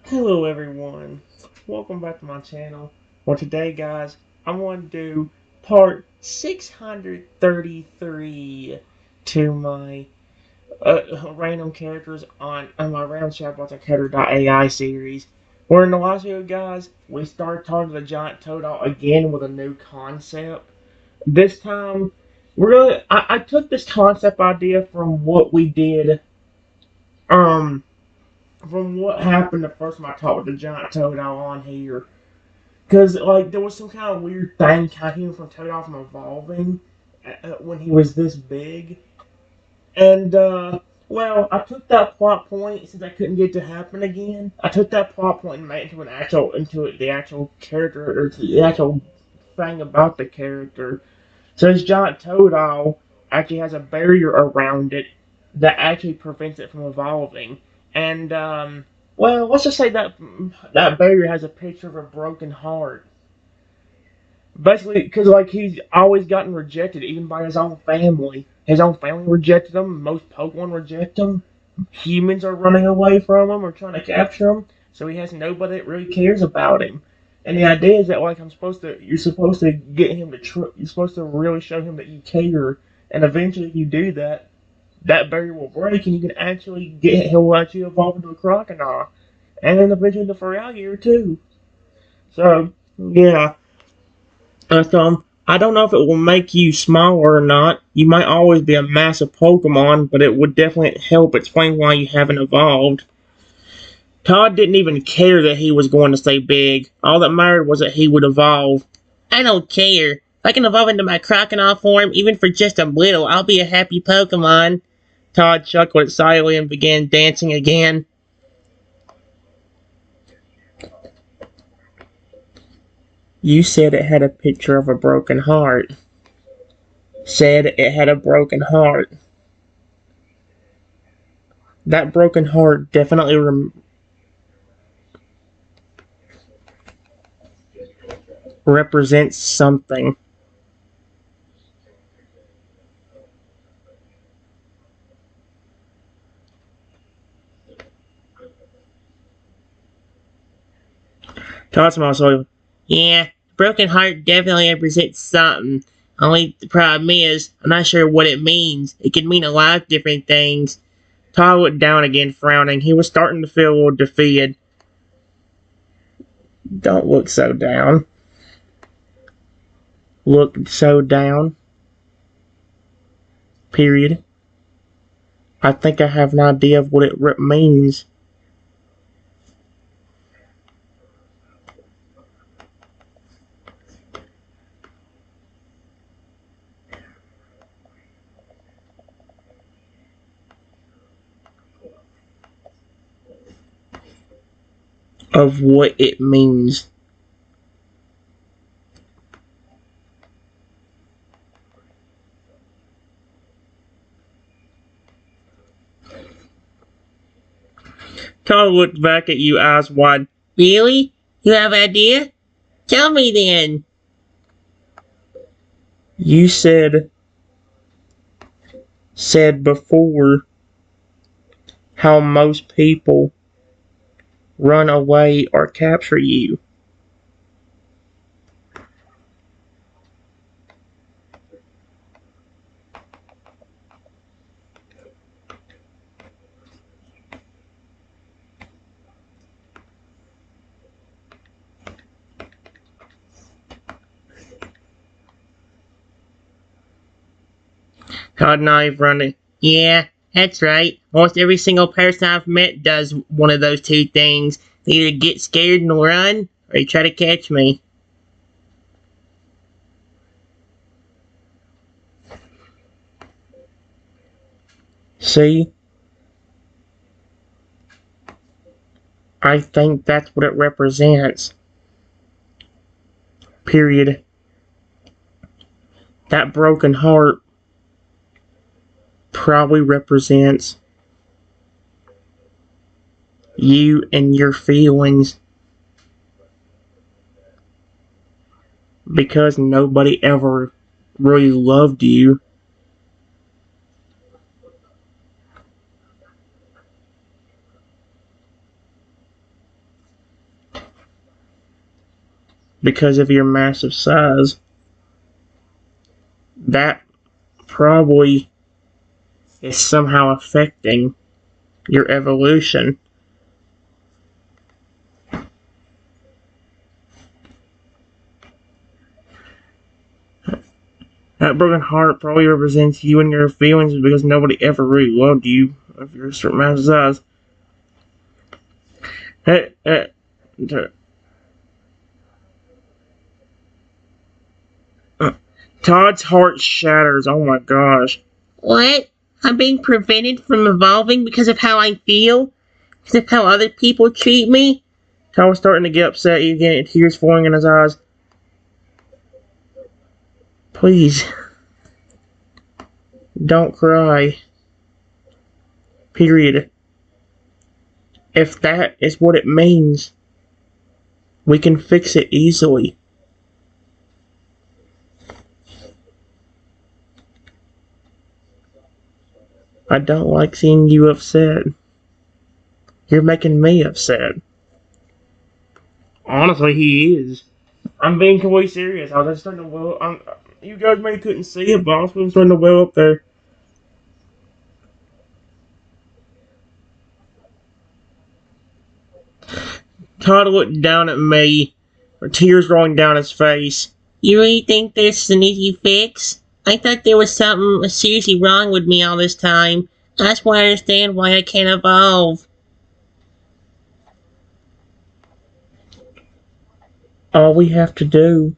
Hello everyone, welcome back to my channel. Well today guys, I want to do part 633 to my random characters on my random Chatbots on Character.ai series. Where in the last video guys, we started talking to the Giant Totodile again with a new concept. This time, I took this concept idea from what we did, um, from what happened the first time I talked with the Giant Totodile on here. Because, like, there was some kind of weird thing keeping him from Totodile from evolving when he was this big. And, well, I took that plot point, since I couldn't get it to happen again, I took that plot point and made it into the actual character, or the actual thing about the character. So this giant Totodile actually has a barrier around it that actually prevents it from evolving. And well, let's just say that that barrier has a picture of a broken heart. Basically, because like he's always gotten rejected, even by his own family. His own family rejected him. Most Pokemon reject him. Humans are running away from him or trying to capture him. So he has nobody that really cares about him. And the idea is that like you're supposed to get him to, you're supposed to really show him that you care. And eventually, if you do that, that barrier will break, and you can actually he'll actually evolve into a crocodile, and then eventually into Feraligatr too. So yeah. I don't know if it will make you smaller or not. You might always be a massive Pokemon, but it would definitely help explain why you haven't evolved. Todd didn't even care that he was going to stay big. All that mattered was that he would evolve. I don't care. If I can evolve into my crocodile form, even for just a little, I'll be a happy Pokemon. Todd chuckled silently and began dancing again. You said it had a picture of a broken heart. Said it had a broken heart. That broken heart definitely represents something. Cosmos, yeah, broken heart definitely represents something. Only the problem is, I'm not sure what it means. It could mean a lot of different things. Todd looked down again, frowning. He was starting to feel a little defeated. Don't look so down. Look so down. Period. I think I have an idea of what it means. Of what it means. Todd looked back at you, eyes wide. Really? You have an idea? Tell me then. You said before how most people run away or capture you. Todd and I have running. Yeah, that's right. Almost every single person I've met does one of those two things. They either get scared and run, or they try to catch me. See? I think that's what it represents. Period. That broken heart probably represents you and your feelings because nobody ever really loved you. because of your massive size. That probably is somehow affecting your evolution. That broken heart probably represents you and your feelings because nobody ever really loved you of your certain amount of size. Hey, Todd's heart shatters. Oh my gosh. What? I'm being prevented from evolving because of how I feel? Because of how other people treat me? Todd was starting to get upset again, tears flowing in his eyes. Please, don't cry. Period. If that is what it means, we can fix it easily. I don't like seeing you upset. You're making me upset. Honestly, he is. I'm being completely serious. I was starting to well. You guys maybe couldn't see it, but I was starting to well up there. Todd looked down at me, with tears rolling down his face. You really think this is an easy fix? I thought there was something seriously wrong with me all this time. I just want to understand why I can't evolve. All we have to do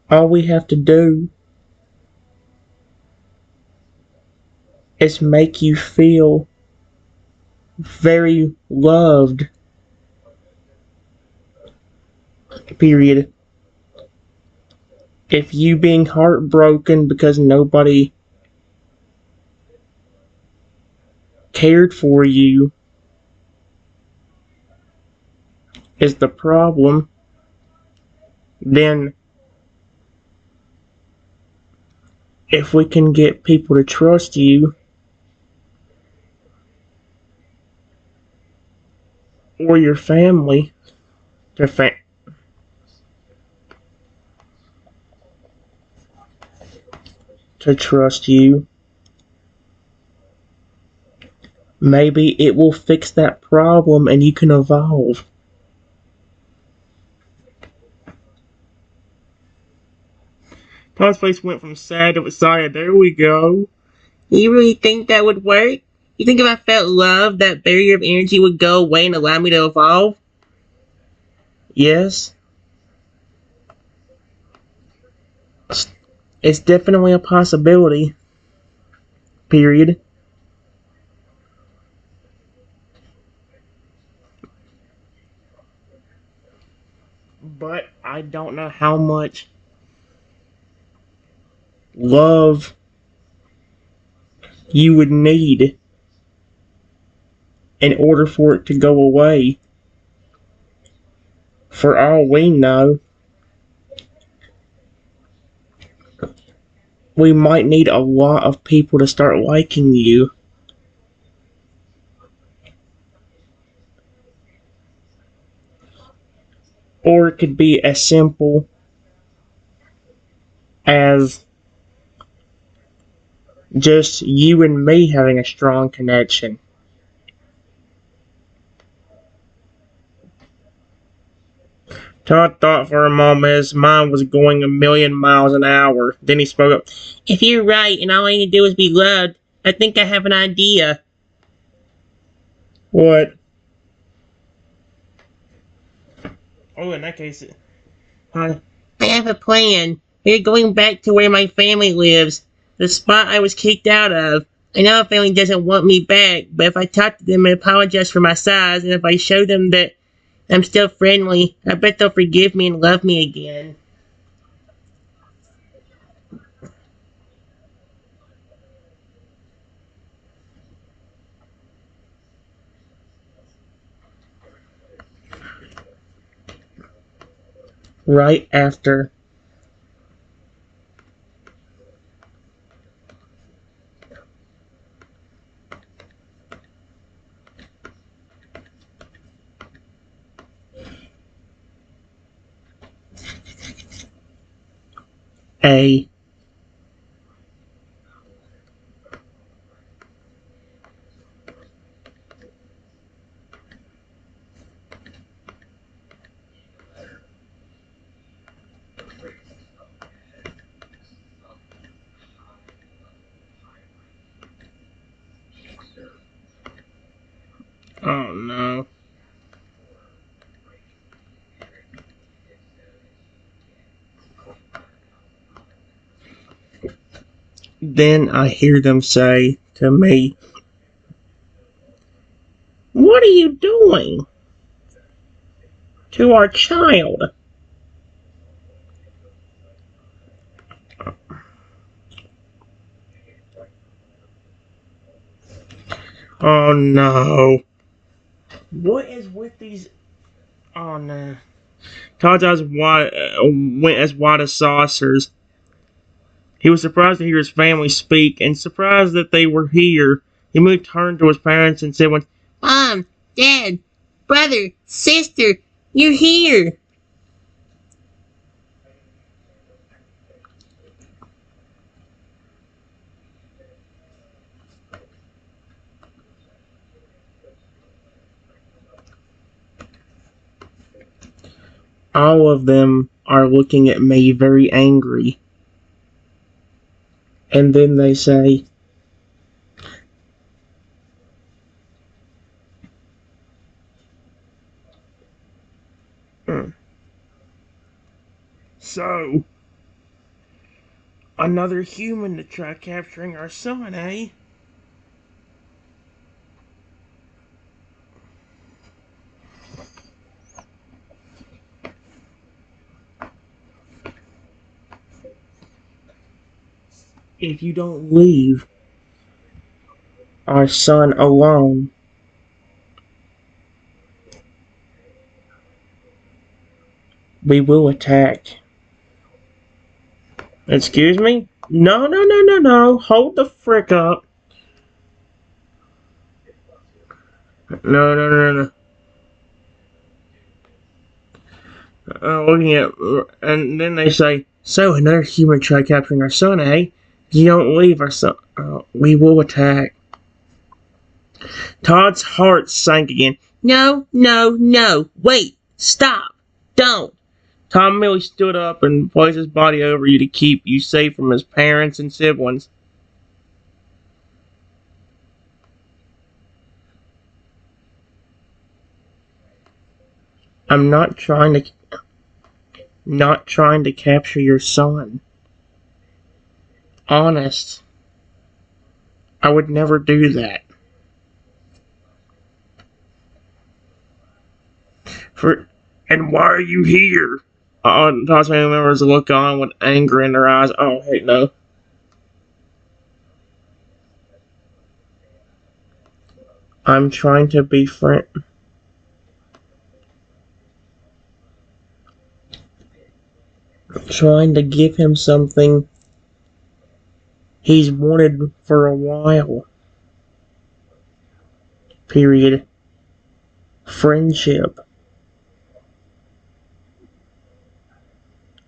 All we have to do is make you feel very loved. Period. If you being heartbroken because nobody cared for you is the problem, then if we can get people to trust you or your family to trust you, maybe it will fix that problem and you can evolve. Todd's face went from sad to excited. There we go. You really think that would work? You think if I felt love, that barrier of energy would go away and allow me to evolve? Yes, it's definitely a possibility. Period. But I don't know how much love you would need in order for it to go away. For all we know, we might need a lot of people to start liking you. Or it could be as simple as just you and me having a strong connection. Todd thought for a moment his mind was going a million miles an hour. Then he spoke up. If you're right and all I need to do is be loved, I think I have an idea. What? Oh, in that case, hi. I have a plan. We're going back to where my family lives, the spot I was kicked out of. I know my family doesn't want me back, but if I talk to them and apologize for my size, and if I show them that I'm still friendly, I bet they'll forgive me and love me again. Right after A. Oh no. Then I hear them say to me, "What are you doing to our child?" Oh no. What is with these? Oh no. Todd's eyes went as wide as saucers. He was surprised to hear his family speak and surprised that they were here. He moved, turned to his parents, and said, "Mom, Dad, brother, sister, you're here." All of them are looking at me very angry. And then they say, "Hmm. So, another human to try capturing our son, eh?" If you don't leave our son alone, we will attack. Excuse me? No, no, no, no, no. Hold the frick up. No, no, no, no. Looking at, and then they say, "So another human tried capturing our son, eh? If you don't leave our son, we will attack." Todd's heart sank again. "No, no, no. Wait. Stop. Don't." Tom Millie stood up and placed his body over you to keep you safe from his parents and siblings. I'm not trying to capture your son. Honest. I would never do that. For and why are you here? Todd's family members look on with anger in their eyes. Oh, heck no. I'm trying to be trying to give him something he's wanted for a while. Period. Friendship.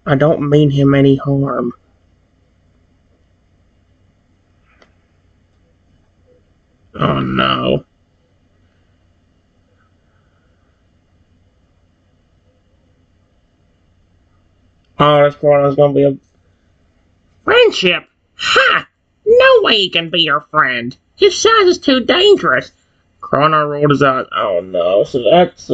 I don't mean him any harm. Oh no. Oh, this one is gonna be a friendship. Ha! No way he can be your friend. His size is too dangerous. Connor rolled his eyes. Oh no. So that's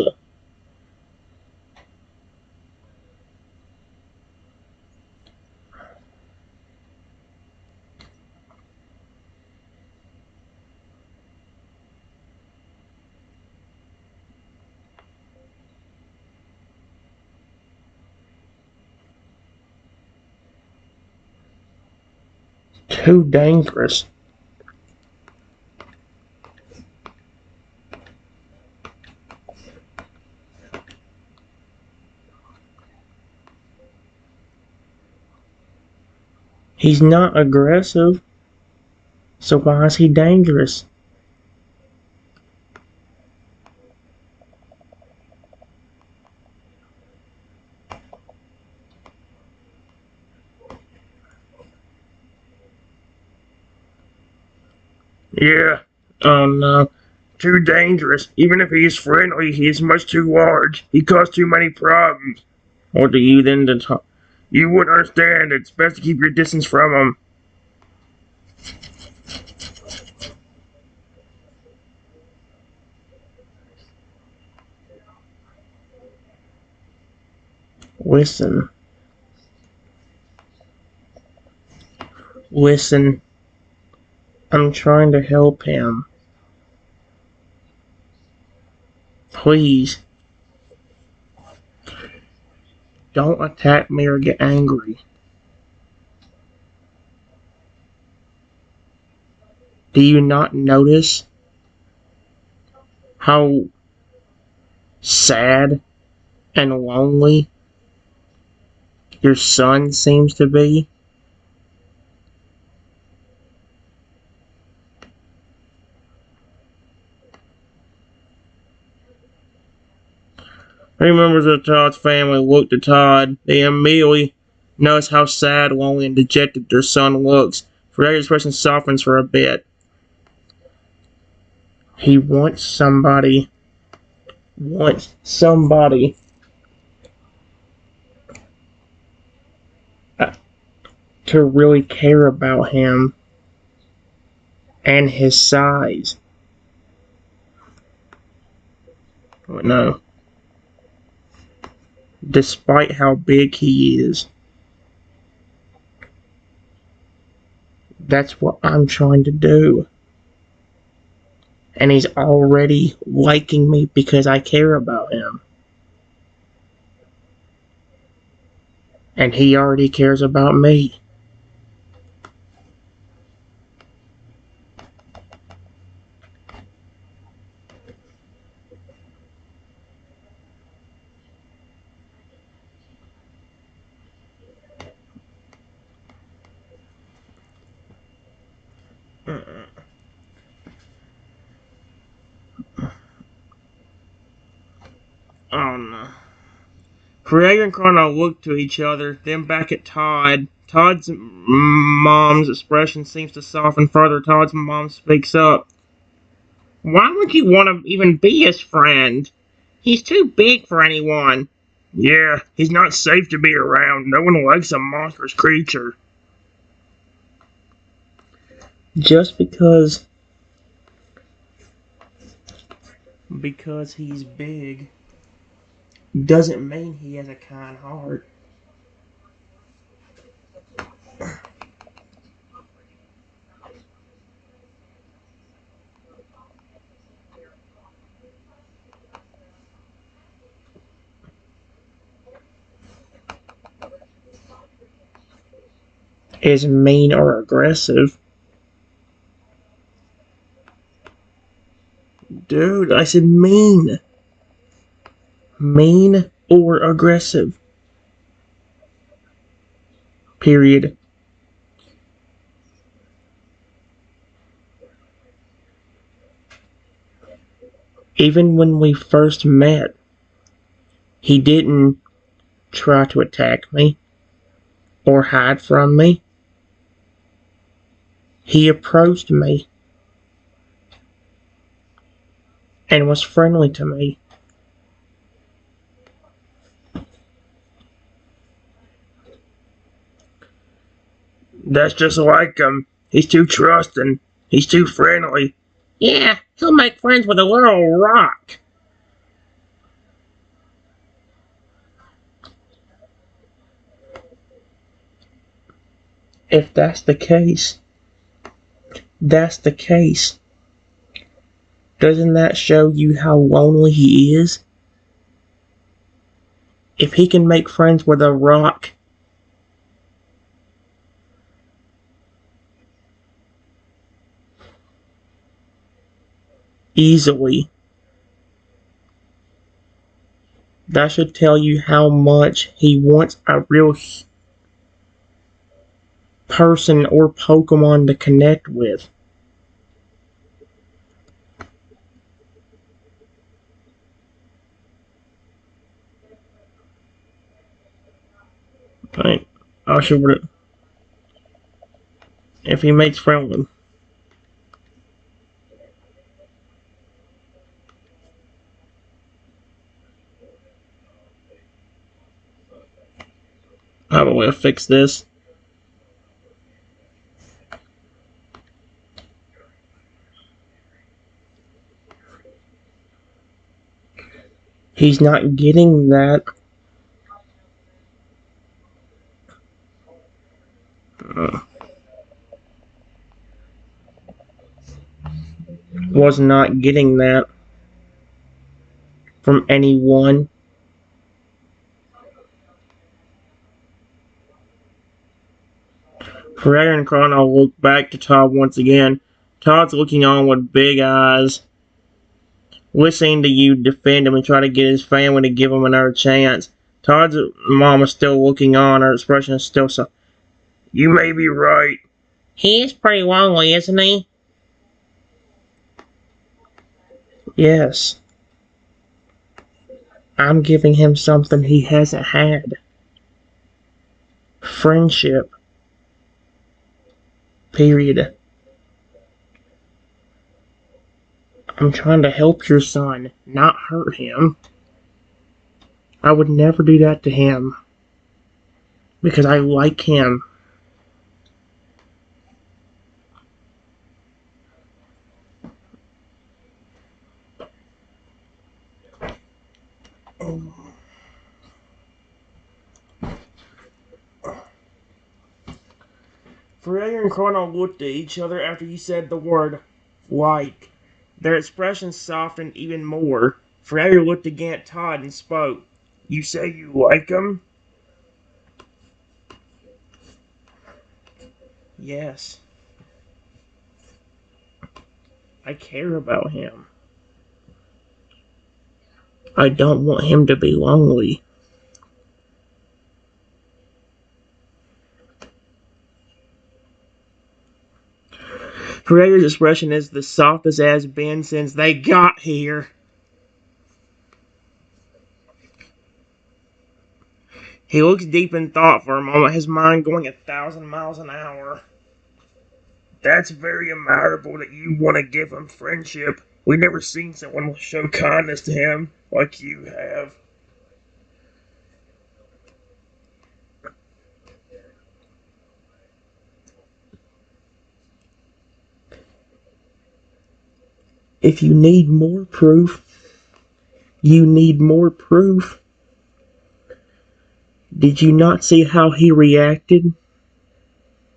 too dangerous. He's not aggressive, so why is he dangerous? Yeah. Oh no. Too dangerous. Even if he is friendly, he is much too large. He causes too many problems. What do you then to talk? You wouldn't understand. It's best to keep your distance from him. Listen. Listen. I'm trying to help him. Please. Don't attack me or get angry. Do you not notice how sad and lonely your son seems to be? Three members of Todd's family looked at Todd. They immediately noticed how sad, lonely, and dejected their son looks. Freddy's expression softens for a bit. He wants somebody uh, to really care about him and his size. No. Despite how big he is. That's what I'm trying to do. And he's already liking me because I care about him. And he already cares about me. Oh no. Craig and Connor look to each other, then back at Todd. Todd's mom's expression seems to soften further. Todd's mom speaks up. Why would you want to even be his friend? He's too big for anyone. Yeah, he's not safe to be around. No one likes a monstrous creature. Just because he's big doesn't mean he has a kind heart. Is mean or aggressive. Dude, I said mean. Mean or aggressive. Period. Even when we first met, he didn't try to attack me or hide from me. He approached me and was friendly to me. That's just like him. He's too trusting. He's too friendly. Yeah, he'll make friends with a little rock. If that's the case, doesn't that show you how lonely he is? If he can make friends with a rock easily, that should tell you how much he wants a real person or Pokemon to connect with. Right. I should. If he makes friends with him. I have a way to fix this. He's not getting that. Was not getting that from anyone. Frere and Chrono look back to Todd once again. Todd's looking on with big eyes, listening to you defend him and try to get his family to give him another chance. Todd's mom is still looking on. Her expression is still so. You may be right. He is pretty lonely, isn't he? Yes. I'm giving him something he hasn't had. Friendship. Period. I'm trying to help your son, not hurt him. I would never do that to him. Because I like him. Freya and Chrono looked at each other after you said the word like. Their expressions softened even more. Freya looked again at Todd and spoke. You say you like him? Yes. I care about him. I don't want him to be lonely. Freya's expression is the softest it has been since they got here. He looks deep in thought for a moment, his mind going 1,000 miles an hour. That's very admirable that you want to give him friendship. We've never seen someone show kindness to him like you have. If you need more proof, you need more proof. Did you not see how he reacted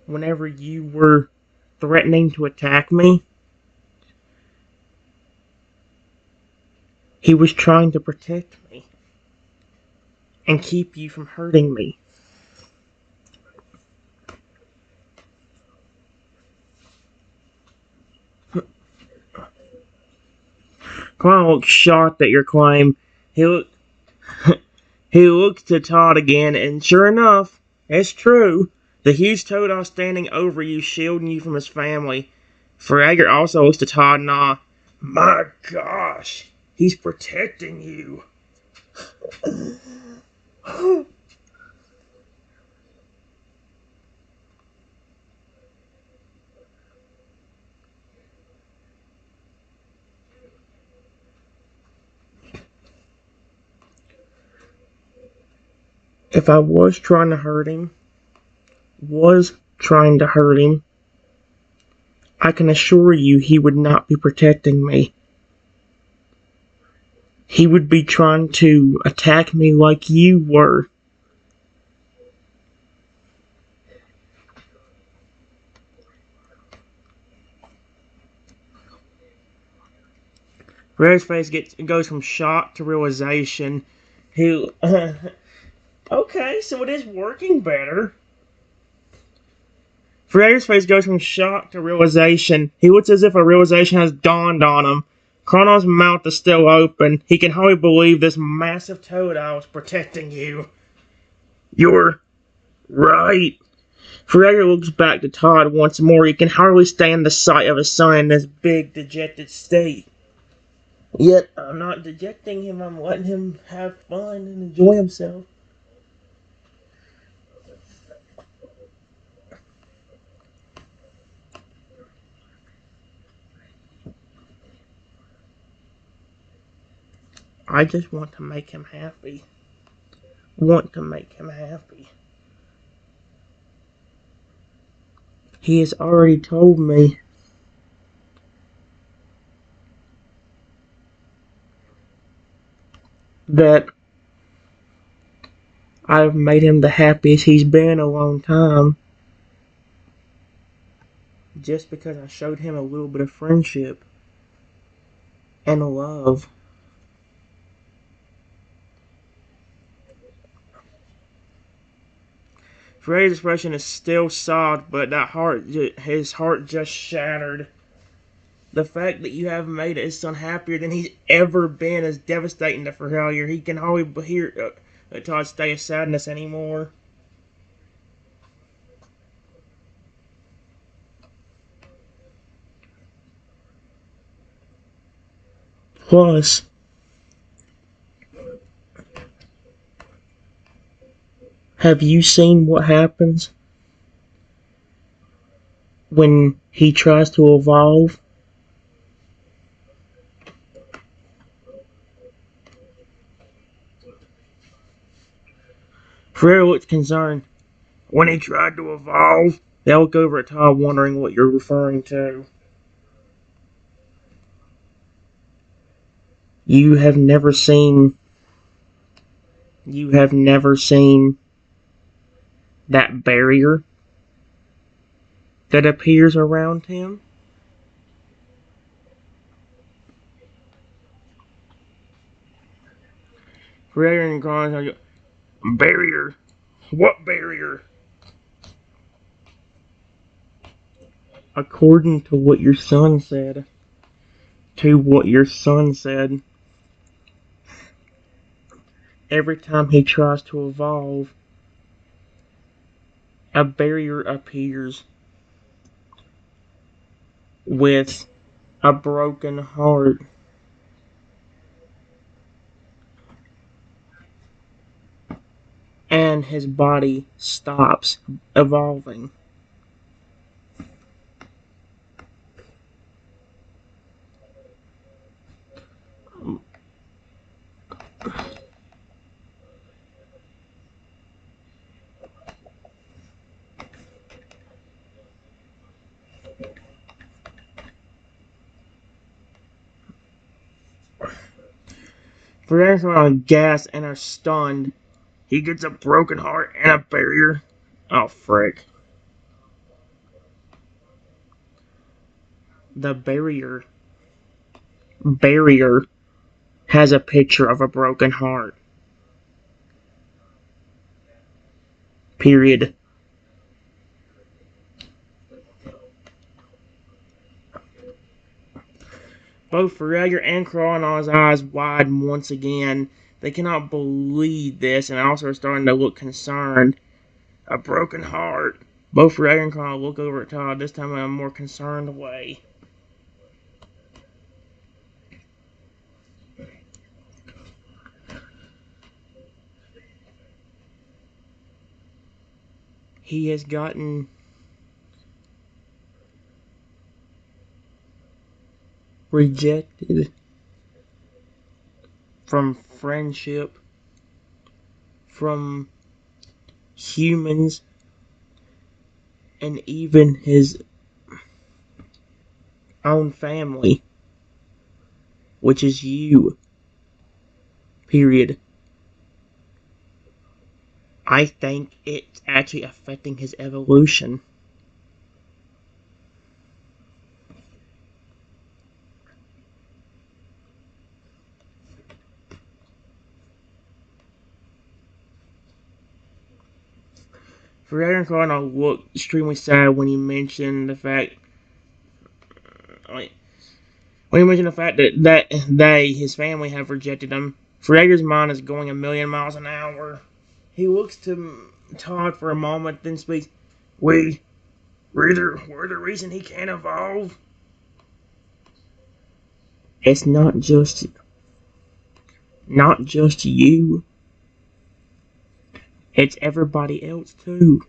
whenever you were threatening to attack me? He was trying to protect me and keep you from hurting me. Clown looks shocked at your claim. He looks to Todd again, and sure enough, it's true. The huge Totodile standing over you, shielding you from his family. Fragger also looks to Todd and my gosh, he's protecting you. If I was trying to hurt him, I can assure you he would not be protecting me. He would be trying to attack me like you were. Red's face goes from shock to realization. He, okay, so it is working better. Freya's face goes from shock to realization. He looks as if a realization has dawned on him. Chrono's mouth is still open. He can hardly believe this massive Totodile is protecting you. You're right. Freya looks back to Todd once more. He can hardly stand the sight of his son in this big, dejected state. Yet, I'm not dejecting him. I'm letting him have fun and enjoy himself. I just want to make him happy. Want to make him happy. He has already told me that I've made him the happiest he's been in a long time just because I showed him a little bit of friendship and love. Freddy's expression is still soft, but his heart just shattered. The fact that you have made his son happier than he's ever been is devastating to Failure. He can hardly hear Todd's state of sadness anymore. Plus, have you seen what happens when he tries to evolve? Frere looks concerned. When he tried to evolve, they look over at Todd, wondering what you're referring to. You have never seen. You have never seen that barrier that appears around him. Frere and Grant, barrier. What barrier? According to what your son said. Every time he tries to evolve, a barrier appears with a broken heart. And his body stops evolving. Friends are on gas and are stunned. He gets a broken heart and a barrier. Oh, frick. The barrier has a picture of a broken heart. Period. Both Ferreira and Cronon's eyes widen once again. They cannot believe this and also are starting to look concerned. A broken heart. Both Ferreira and Cronon look over at Todd, this time in a more concerned way. He has gotten rejected from friendship, from humans, and even his own family, which is you. Period. I think it's actually affecting his evolution. Ferreira and Cardinal looked extremely sad when he mentioned the fact. When he mentioned the fact that they, his family, have rejected him. Ferreira's mind is going a million miles an hour. He looks to Todd for a moment, then speaks. We're the reason he can't evolve. It's not just you. It's everybody else too.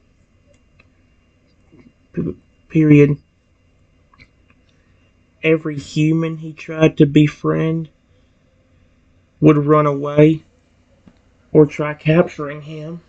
Period. Every human he tried to befriend would run away or try capturing him.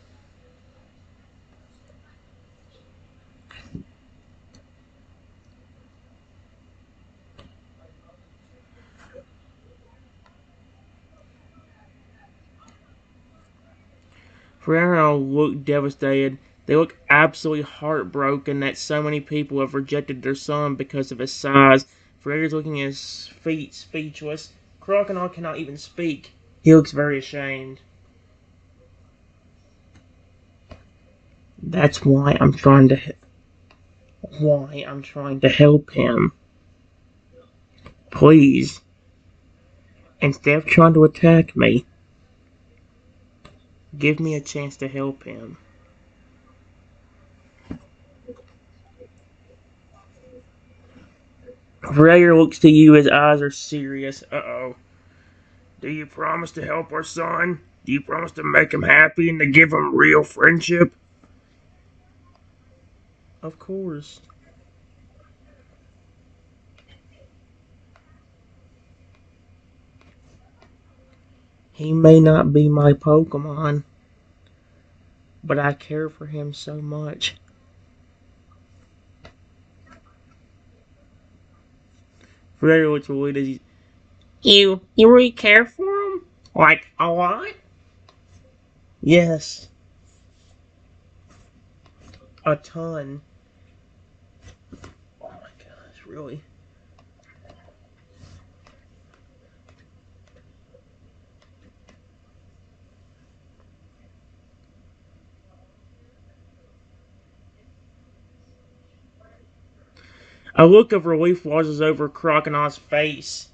Ferrero look devastated. They look absolutely heartbroken that so many people have rejected their son because of his size. Ferrero's looking at his feet, speechless. Crocodile cannot even speak. He looks very ashamed. That's why I'm trying to help him. Please, instead of trying to attack me, give me a chance to help him. Freya looks to you, his eyes are serious. Uh-oh. Do you promise to help our son? Do you promise to make him happy and to give him real friendship? Of course. He may not be my Pokemon, but I care for him so much. Freya looks relieved as he... You really care for him? Like, a lot? Yes. A ton. Oh my gosh, really? A look of relief washes over Crocodile's face.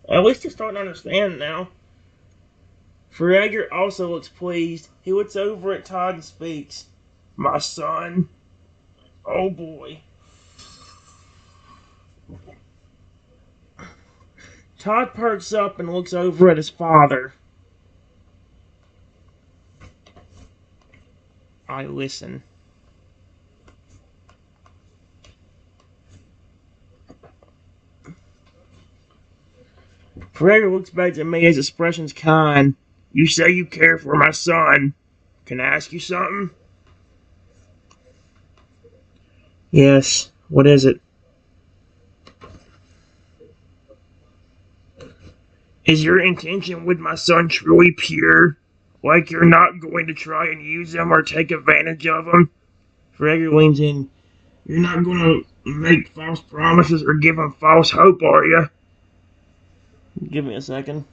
At least you're starting to understand now. Fragger also looks pleased. He looks over at Todd and speaks. My son? Oh boy. Todd perks up and looks over at his father. I listen. Fragger looks back at me, his expression's kind. You say you care for my son. Can I ask you something? Yes. What is it? Is your intention with my son truly pure? Like you're not going to try and use him or take advantage of him? Fragger leans in. You're not going to make false promises or give him false hope, are you? Give me a second.